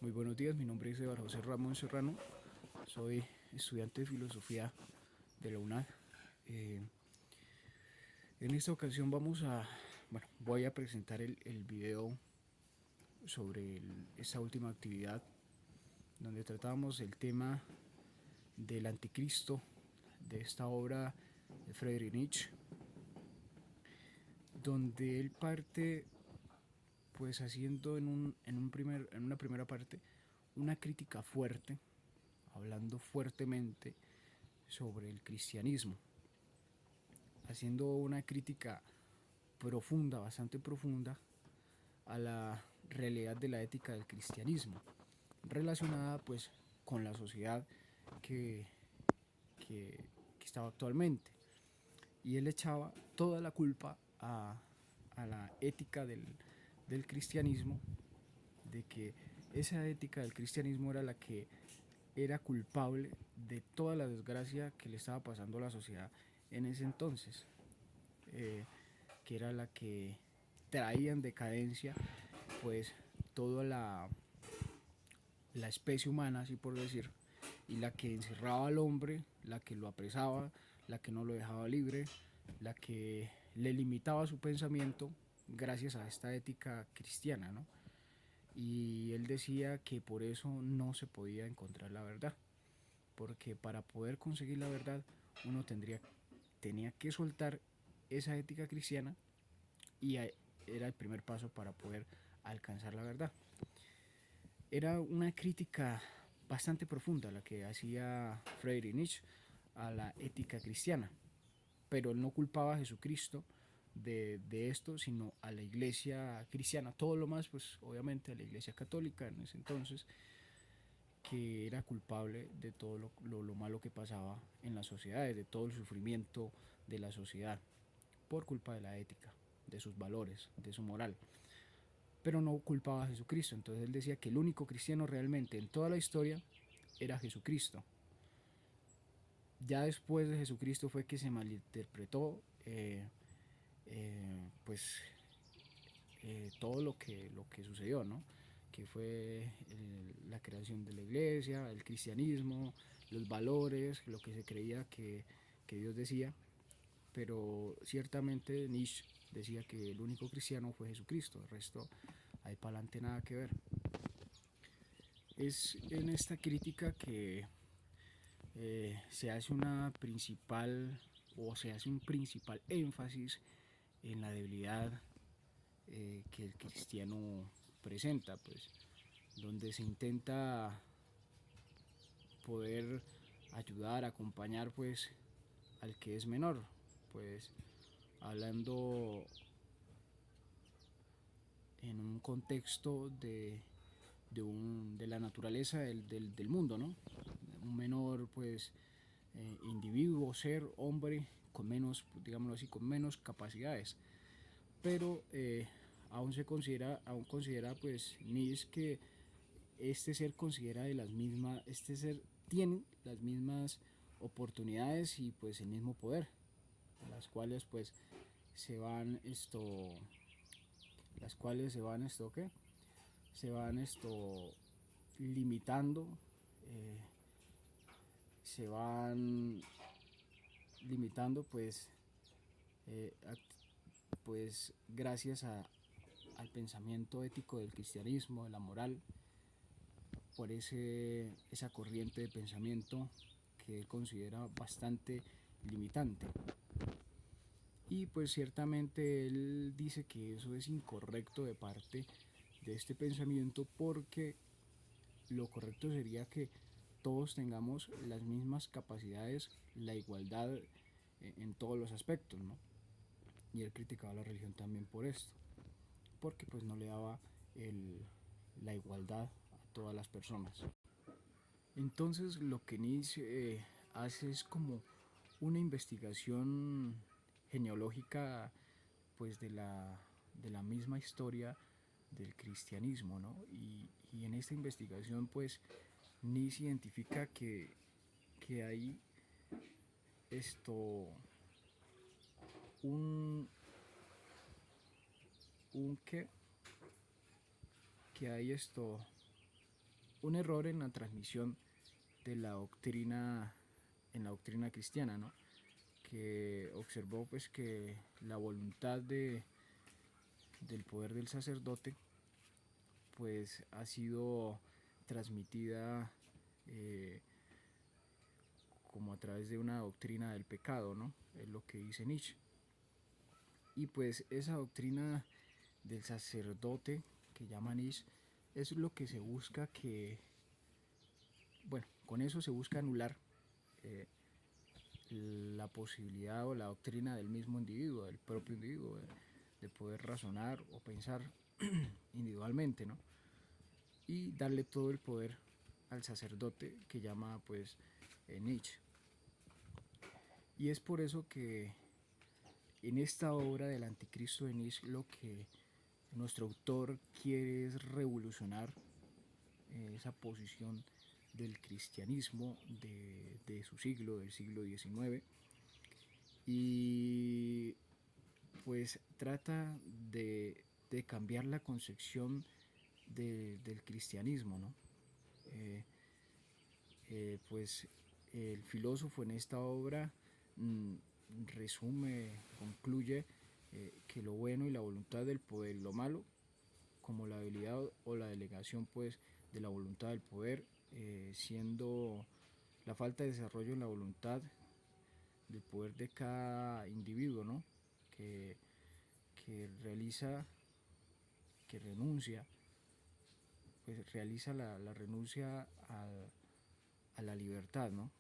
Muy buenos días, mi nombre es Eduardo José Ramón Serrano, soy estudiante de filosofía de la UNAD. Eh, en esta ocasión voy a presentar el video sobre esta última actividad donde tratábamos el tema del anticristo de esta obra de Friedrich Nietzsche, donde él parte pues haciendo en una primera parte una crítica fuerte, hablando fuertemente sobre el cristianismo, haciendo una crítica profunda, bastante profunda, a la realidad de la ética del cristianismo, relacionada pues con la sociedad que, que estaba actualmente. Y él echaba toda la culpa a la ética del cristianismo, de que esa ética del cristianismo era la que era culpable de toda la desgracia que le estaba pasando a la sociedad en ese entonces, eh, que era la que traía en decadencia pues toda la especie humana, así por decir, y la que encerraba al hombre, la que lo apresaba, la que no lo dejaba libre, la que le limitaba su pensamiento gracias a esta ética cristiana, ¿no? Y él decía que por eso no se podía encontrar la verdad, porque para poder conseguir la verdad uno tenía que soltar esa ética cristiana y era el primer paso para poder alcanzar la verdad. Era una crítica bastante profunda la que hacía Friedrich Nietzsche a la ética cristiana, pero él no culpaba a Jesucristo de esto, sino a la iglesia cristiana, todo lo más, pues obviamente a la iglesia católica en ese entonces, que era culpable de todo lo malo que pasaba en las sociedades, de todo el sufrimiento de la sociedad, por culpa de la ética, de sus valores, de su moral. Pero no culpaba a Jesucristo. Entonces él decía que el único cristiano realmente en toda la historia era Jesucristo. Ya después de Jesucristo fue que se malinterpretó pues todo lo que sucedió, ¿no? Que fue la creación de la iglesia, el cristianismo, los valores, lo que se creía que Dios decía, pero ciertamente Nietzsche decía que el único cristiano fue Jesucristo, el resto hay para adelante nada que ver. Es en esta crítica que se hace una principal o se hace un principal énfasis en la debilidad que el cristiano presenta, pues, donde se intenta poder ayudar, acompañar, pues, al que es menor, pues, hablando en un contexto de la naturaleza del mundo, ¿no? Un menor, pues, individuo, ser, hombre, con menos, digámoslo así, con menos capacidades. Pero aún considera, pues, Nietzsche que este ser considera de las mismas, este ser tiene las mismas oportunidades y pues el mismo poder, las cuales pues se van esto, las cuales se van esto, ¿qué? Se van esto limitando, eh, se van limitando eh, pues gracias al pensamiento ético del cristianismo, de la moral, por esa corriente de pensamiento que él considera bastante limitante. Y pues ciertamente él dice que eso es incorrecto de parte de este pensamiento, porque lo correcto sería que todos tengamos las mismas capacidades, la igualdad en todos los aspectos, ¿no? Y él criticaba la religión también por esto, porque pues no le daba el, la igualdad a todas las personas. Entonces lo que Nietzsche hace es como una investigación genealógica pues de la misma historia del cristianismo, ¿no? Y en esta investigación pues Nietzsche identifica que hay esto un, un que hay esto un error en la transmisión de la doctrina, en la doctrina cristiana, ¿no? Que observó pues que la voluntad del poder del sacerdote pues ha sido transmitida eh, como a través de una doctrina del pecado, ¿no? Es lo que dice Nietzsche. Y pues esa doctrina del sacerdote que llama Nietzsche es lo que se busca que, bueno, con eso se busca anular eh, la posibilidad o la doctrina del mismo individuo, del propio individuo, de poder razonar o pensar individualmente, ¿no? Y darle todo el poder al sacerdote que llama pues Nietzsche. Y es por eso que en esta obra del Anticristo de Nietzsche lo que nuestro autor quiere es revolucionar esa posición del cristianismo de su siglo, del siglo XIX, y pues trata de cambiar la concepción del cristianismo, ¿no? Eh, pues el filósofo en esta obra mm, resume, concluye que lo bueno y la voluntad del poder y lo malo, como la habilidad o la delegación pues de la voluntad del poder, siendo la falta de desarrollo en la voluntad del poder de cada individuo, ¿no? que, que realiza, que renuncia, pues realiza la renuncia a la libertad, ¿no?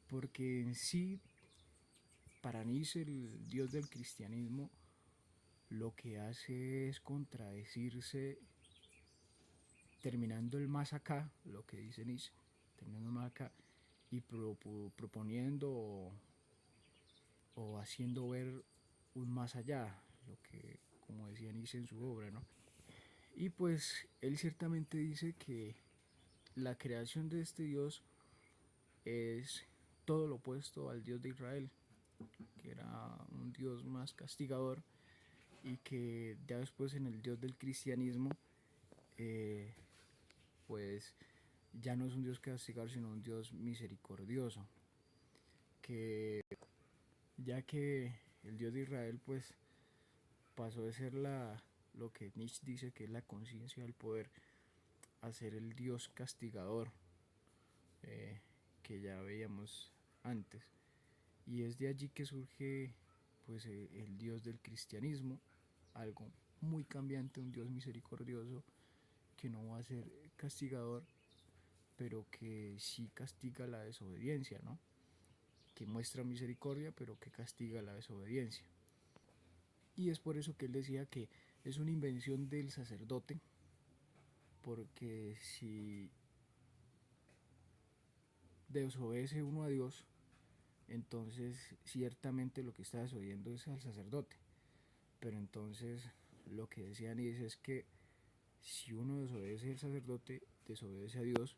Porque en sí, para Nietzsche, el Dios del cristianismo, lo que hace es contradecirse, terminando el más acá, lo que dice Nietzsche, terminando el más acá, y proponiendo o haciendo ver un más allá, lo que, como decía Nietzsche en su obra, ¿no? Y pues él ciertamente dice que la creación de este Dios es todo lo opuesto al Dios de Israel, que era un Dios más castigador, y que ya después en el Dios del cristianismo eh, pues ya no es un Dios castigador sino un Dios misericordioso, que ya que el Dios de Israel pues pasó de ser lo que Nietzsche dice que es la conciencia del poder a ser el Dios castigador eh, que ya veíamos antes, y es de allí que surge pues el Dios del cristianismo, algo muy cambiante, un Dios misericordioso que no va a ser castigador, pero que sí castiga la desobediencia, ¿no? Que muestra misericordia, pero que castiga la desobediencia. Y es por eso que él decía que es una invención del sacerdote, porque si desobedece uno a Dios, entonces ciertamente lo que está desobediendo es al sacerdote. Pero entonces lo que decían es que si uno desobedece al sacerdote, desobedece a Dios,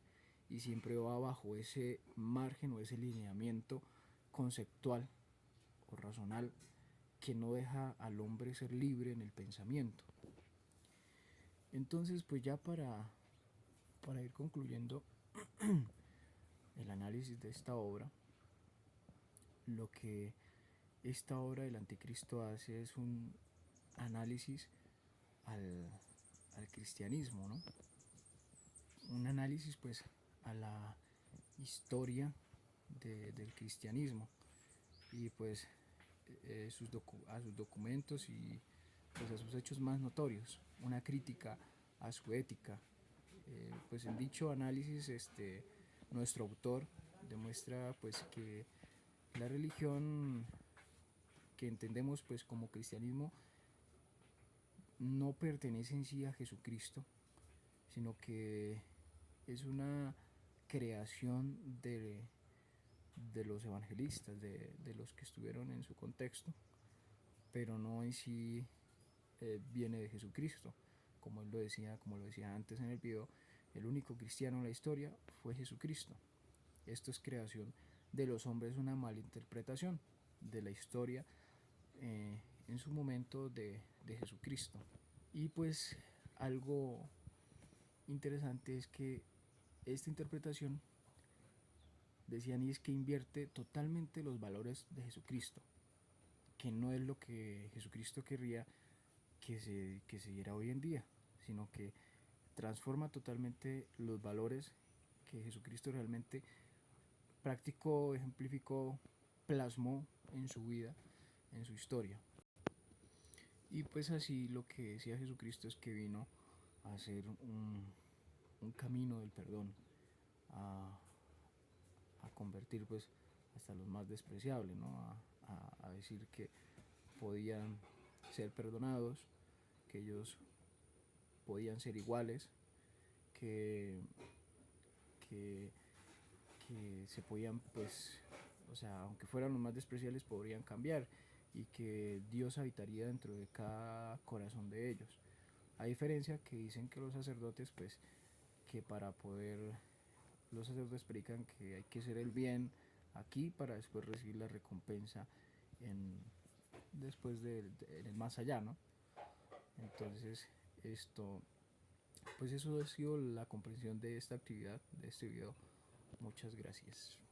y siempre va bajo ese margen o ese lineamiento conceptual o razonal que no deja al hombre ser libre en el pensamiento. Entonces, pues ya para ir concluyendo el análisis de esta obra, lo que esta obra del Anticristo hace es un análisis al, al cristianismo, ¿no? Un análisis pues a la historia del cristianismo, y pues a sus documentos y pues a sus hechos más notorios, una crítica a su ética. Pues en dicho análisis nuestro autor demuestra pues que la religión que entendemos pues como cristianismo no pertenece en sí a Jesucristo, sino que es una creación de los evangelistas, de los que estuvieron en su contexto, pero no en sí viene de Jesucristo. Como él lo decía, como lo decía antes en el video, el único cristiano en la historia fue Jesucristo. Esto es creación de los hombres, una malinterpretación de la historia en su momento de Jesucristo. Y pues algo interesante es que esta interpretación, decían, y es que invierte totalmente los valores de Jesucristo, que no es lo que Jesucristo querría que se diera hoy en día, sino que transforma totalmente los valores que Jesucristo realmente practicó, ejemplificó, plasmó en su vida, en su historia. Y pues así lo que decía Jesucristo es que vino a hacer un camino del perdón, a, a convertir pues hasta los más despreciables, ¿no? A decir que podían ser perdonados, que ellos podían ser iguales, que, que, que se podían pues, o sea, aunque fueran los más despreciables podrían cambiar y que Dios habitaría dentro de cada corazón de ellos. A diferencia que dicen que los sacerdotes pues que para poder, los sacerdotes predican que hay que hacer el bien aquí para después recibir la recompensa en, después en el más allá, ¿no? Entonces, esto, pues eso ha sido la comprensión de esta actividad, de este video. Muchas gracias.